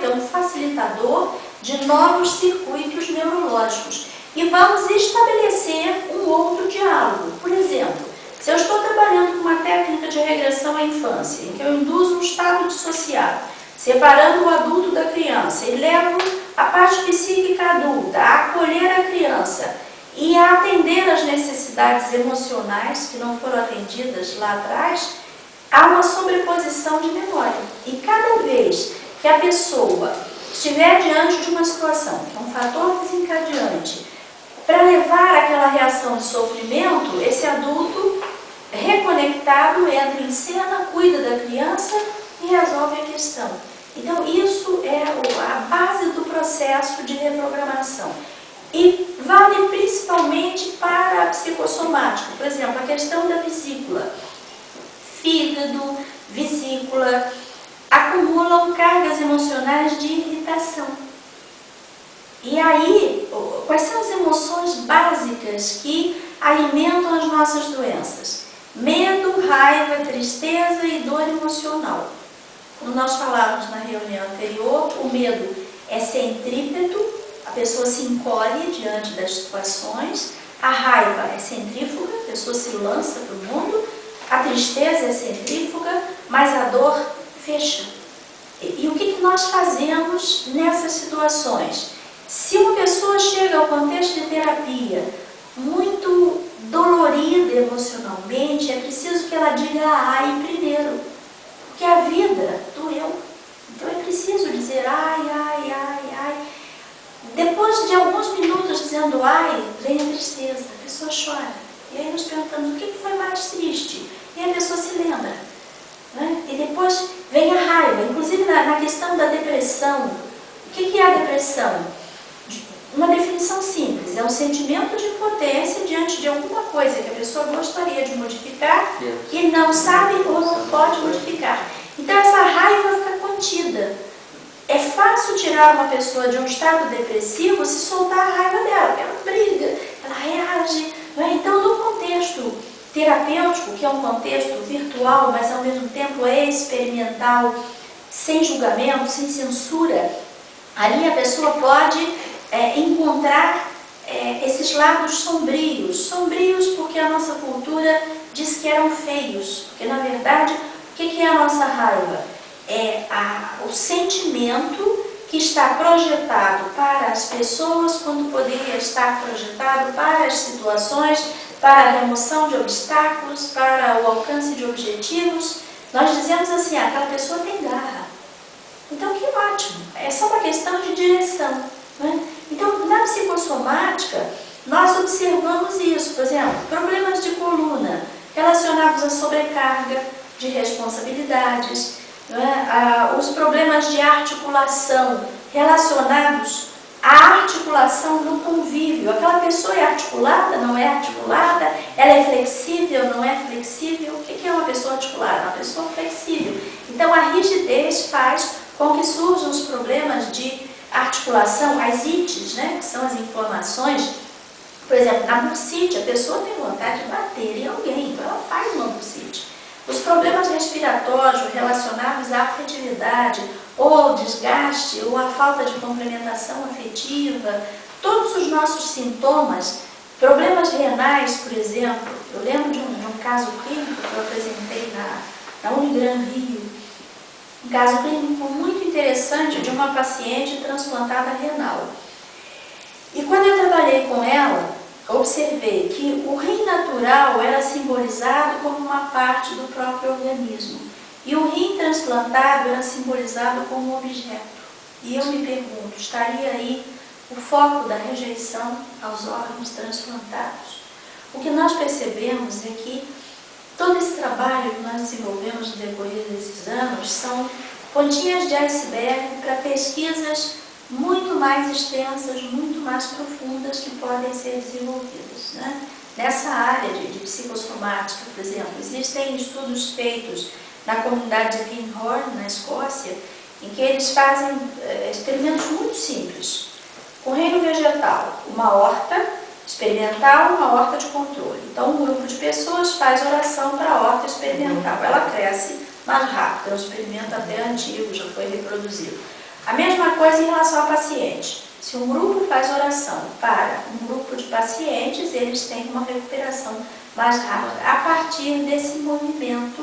ter um facilitador de novos circuitos neurológicos. E vamos estabelecer um outro diálogo. Por exemplo, se eu estou trabalhando com uma técnica de regressão à infância, em que eu induzo um estado dissociado, separando o adulto da criança e levo a parte psíquica adulta a acolher a criança e a atender às necessidades emocionais que não foram atendidas lá atrás, há uma sobreposição de memória. E cada vez que a pessoa estiver diante de uma situação, que é um fator desencadeante, para levar aquela reação de sofrimento, esse adulto reconectado entra em cena, cuida da criança e resolve a questão. Então, isso é a base do processo de reprogramação. E vale principalmente para a psicossomática. Por exemplo, a questão da vesícula. Fígado, vesícula, acumulam cargas emocionais de irritação. E aí, quais são as emoções básicas que alimentam as nossas doenças? Medo, raiva, tristeza e dor emocional. Como nós falávamos na reunião anterior, o medo é centrípeto, a pessoa se encolhe diante das situações, a raiva é centrífuga, a pessoa se lança para o mundo, a tristeza é centrífuga, mas a dor fecha. E o que nós fazemos nessas situações? Se uma pessoa chega ao contexto de terapia muito dolorida emocionalmente, é preciso que ela diga ai primeiro, porque a vida doeu. Então é preciso dizer ai, ai, ai, ai. Depois de alguns minutos dizendo ai, vem a tristeza, a pessoa chora. E aí nós perguntamos o que foi mais triste? E a pessoa se lembra. Né? E depois vem a raiva, inclusive na questão da depressão. O que é a depressão? Uma definição simples, é um sentimento de impotência diante de alguma coisa que a pessoa gostaria de modificar e não sabe ou não pode modificar. Então essa raiva fica contida. É fácil tirar uma pessoa de um estado depressivo se soltar a raiva dela, porque ela briga, ela reage. Né? Então no contexto terapêutico, que é um contexto virtual, mas ao mesmo tempo é experimental, sem julgamento, sem censura, ali a pessoa pode encontrar esses lados sombrios. Sombrios porque a nossa cultura diz que eram feios. Porque, na verdade, o que é a nossa raiva? É o sentimento que está projetado para as pessoas quando poderia estar projetado para as situações, para a remoção de obstáculos, para o alcance de objetivos. Nós dizemos assim, aquela pessoa tem garra. Então, que ótimo. É só uma questão de direção. Né? Então, na psicossomática, nós observamos isso. Por exemplo, problemas de coluna relacionados à sobrecarga de responsabilidades, né? Os problemas de articulação relacionados à articulação no convívio. Aquela pessoa é articulada, não é articulada? Ela é flexível, não é flexível? O que é uma pessoa articulada? Uma pessoa flexível. Então, a rigidez faz com que surjam os problemas de articulação, as ites, né, que são as inflamações. Por exemplo, na bursite, a pessoa tem vontade de bater em alguém, então ela faz uma bursite. Os problemas respiratórios relacionados à afetividade, ou ao desgaste, ou à falta de complementação afetiva, todos os nossos sintomas, problemas renais, por exemplo. Eu lembro de um caso clínico que eu apresentei na Unigran Rio, um caso clínico muito interessante de uma paciente transplantada renal. E quando eu trabalhei com ela, observei que o rim natural era simbolizado como uma parte do próprio organismo. E o rim transplantado era simbolizado como um objeto. E eu me pergunto, estaria aí o foco da rejeição aos órgãos transplantados? O que nós percebemos é que todo esse trabalho que nós desenvolvemos no decorrer desses anos são pontinhas de iceberg para pesquisas muito mais extensas, muito mais profundas que podem ser desenvolvidas. Né? Nessa área de psicossomática, por exemplo, existem estudos feitos na comunidade de Kinghorn, na Escócia, em que eles fazem experimentos muito simples. Com reino vegetal, uma horta experimental, uma horta de controle. Então, um grupo de pessoas faz oração para a horta experimental. Ela cresce mais rápido, é um experimento até antigo, já foi reproduzido. A mesma coisa em relação ao paciente. Se um grupo faz oração para um grupo de pacientes, eles têm uma recuperação mais rápida a partir desse movimento